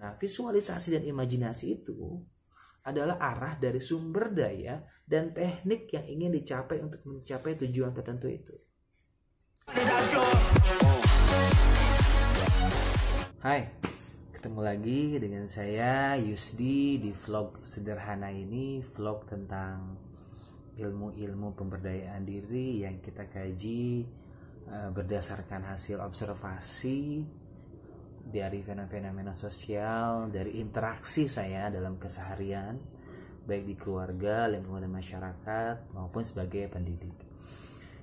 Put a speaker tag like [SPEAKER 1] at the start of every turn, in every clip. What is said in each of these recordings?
[SPEAKER 1] Nah, visualisasi dan imajinasi itu adalah arah dari sumber daya dan teknik yang ingin dicapai untuk mencapai tujuan tertentu itu. Hai, ketemu lagi dengan saya Yusdi di vlog sederhana ini, vlog tentang ilmu-ilmu pemberdayaan diri yang kita kaji berdasarkan hasil observasi dari fenomena sosial, dari interaksi saya dalam keseharian, baik di keluarga, lingkungan masyarakat, maupun sebagai pendidik.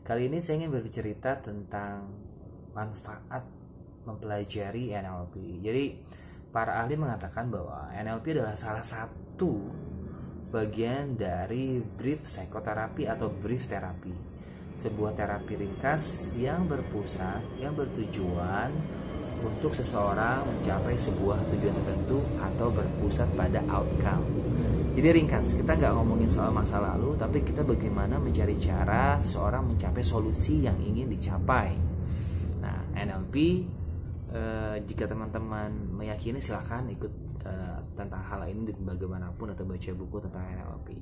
[SPEAKER 1] Kali ini saya ingin bercerita tentang manfaat mempelajari NLP. Jadi, para ahli mengatakan bahwa NLP adalah salah satu bagian dari brief psikoterapi atau brief terapi. Sebuah terapi ringkas yang bertujuan untuk seseorang mencapai sebuah tujuan tertentu atau berpusat pada outcome. Jadi ringkas, kita nggak ngomongin soal masa lalu, tapi kita bagaimana mencari cara seseorang mencapai solusi yang ingin dicapai. Nah, NLP, jika teman-teman meyakini silahkan ikut tentang hal ini bagaimanapun atau baca buku tentang NLP.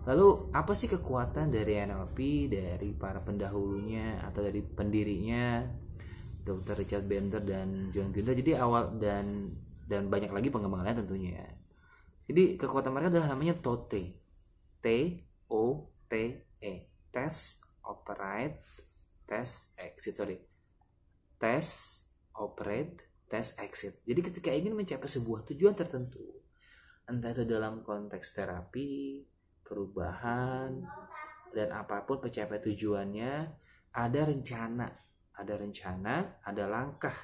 [SPEAKER 1] Lalu apa sih kekuatan dari NLP, dari para pendahulunya atau dari pendirinya, Dr. Richard Bandler dan John Grinder? Jadi awal dan banyak lagi pengembangannya tentunya. Jadi kekuatan mereka adalah namanya TOTE, TOTE, Test, Operate, Test, Exit. Test, Operate, Test, Exit. Jadi ketika ingin mencapai sebuah tujuan tertentu, entah itu dalam konteks terapi, perubahan, dan apapun pencapaian tujuannya, ada rencana, ada langkah.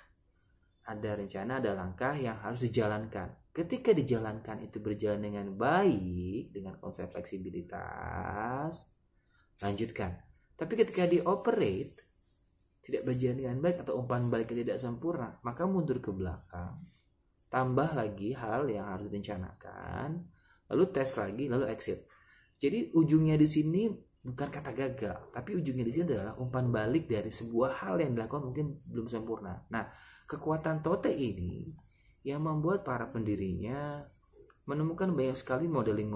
[SPEAKER 1] Ada rencana, ada langkah yang harus dijalankan. Ketika dijalankan itu berjalan dengan baik, dengan konsep fleksibilitas, lanjutkan. Tapi ketika dioperate tidak berjalan dengan baik atau umpan baliknya tidak sempurna, maka mundur ke belakang. Tambah lagi hal yang harus direncanakan, lalu tes lagi, lalu exit. Jadi ujungnya di sini bukan kata gagal, tapi ujungnya di sini adalah umpan balik dari sebuah hal yang dilakukan mungkin belum sempurna. Nah, kekuatan TOTE ini yang membuat para pendirinya menemukan banyak sekali modeling,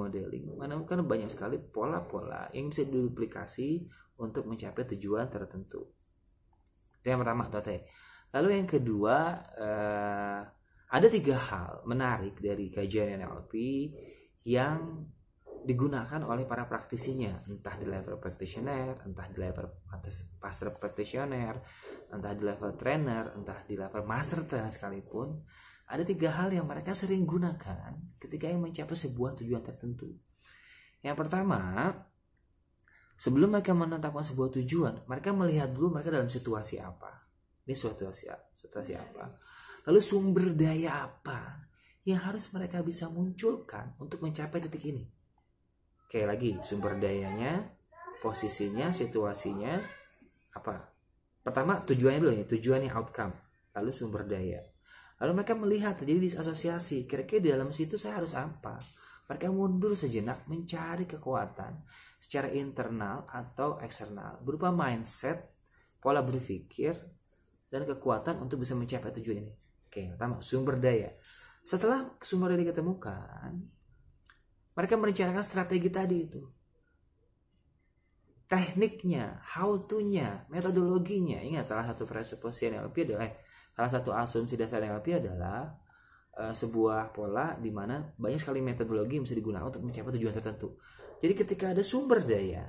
[SPEAKER 1] menemukan banyak sekali pola-pola yang bisa diduplikasi untuk mencapai tujuan tertentu. Itu yang pertama, TOTE. Lalu yang kedua, ada 3 hal menarik dari kajian NLP yang digunakan oleh para praktisinya, entah di level practitioner, entah di level master practitioner, entah di level trainer, entah di level master trainer sekalipun. Ada 3 hal yang mereka sering gunakan ketika ingin mencapai sebuah tujuan tertentu. Yang pertama, sebelum mereka menetapkan sebuah tujuan, mereka melihat dulu mereka dalam situasi apa. Ini situasi apa. Lalu sumber daya apa yang harus mereka bisa munculkan untuk mencapai titik ini. Oke, lagi sumber dayanya, posisinya, situasinya apa? Pertama tujuannya dulu nih, tujuannya outcome, lalu sumber daya. Lalu mereka melihat terjadi disasosiasi, kira-kira di dalam situ saya harus apa? Mereka mundur sejenak mencari kekuatan secara internal atau eksternal berupa mindset, pola berpikir, dan kekuatan untuk bisa mencapai tujuan ini. Oke, pertama sumber daya. Setelah sumber daya diketemukan, mereka merencanakan strategi tadi itu. Tekniknya, how to-nya, metodologinya. Ingat, salah satu presuppose NLP adalah salah satu asumsi dasar NLP adalah sebuah pola di mana banyak sekali metodologi yang bisa digunakan untuk mencapai tujuan tertentu. Jadi ketika ada sumber daya,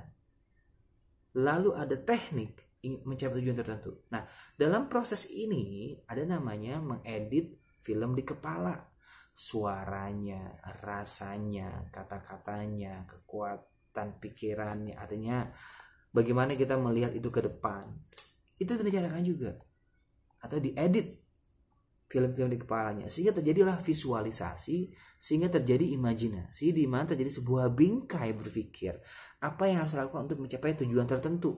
[SPEAKER 1] lalu ada teknik mencapai tujuan tertentu. Nah, dalam proses ini ada namanya mengedit film di kepala. Suaranya, rasanya, kata-katanya, kekuatan pikirannya, artinya bagaimana kita melihat itu ke depan. Itu direncanakan juga atau diedit film-film di kepalanya sehingga terjadilah visualisasi, sehingga terjadi imajinasi di mana terjadi sebuah bingkai berpikir apa yang harus dilakukan untuk mencapai tujuan tertentu.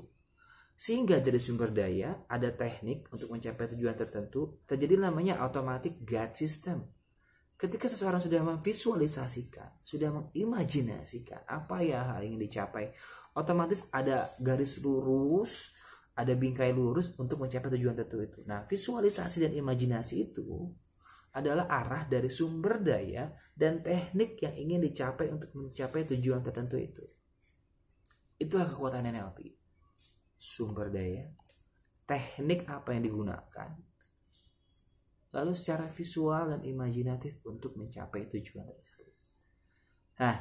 [SPEAKER 1] Sehingga dari sumber daya ada teknik untuk mencapai tujuan tertentu, terjadi namanya automatic guide system. Ketika seseorang sudah memvisualisasikan, sudah mengimajinasikan apa ya hal yang ingin dicapai, otomatis ada garis lurus, ada bingkai lurus untuk mencapai tujuan tertentu itu. Nah, visualisasi dan imajinasi itu adalah arah dari sumber daya dan teknik yang ingin dicapai untuk mencapai tujuan tertentu itu. Itulah kekuatan NLP. Sumber daya, teknik apa yang digunakan, lalu secara visual dan imajinatif untuk mencapai tujuan tersebut. Nah,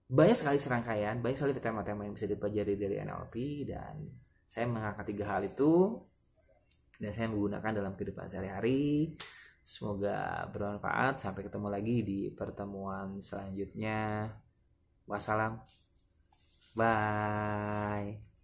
[SPEAKER 1] banyak sekali serangkaian, banyak sekali tema-tema yang bisa dipelajari dari NLP, dan saya mengangkat 3 hal itu dan saya menggunakan dalam kehidupan sehari-hari. Semoga bermanfaat. Sampai ketemu lagi di pertemuan selanjutnya. Wassalam. Bye.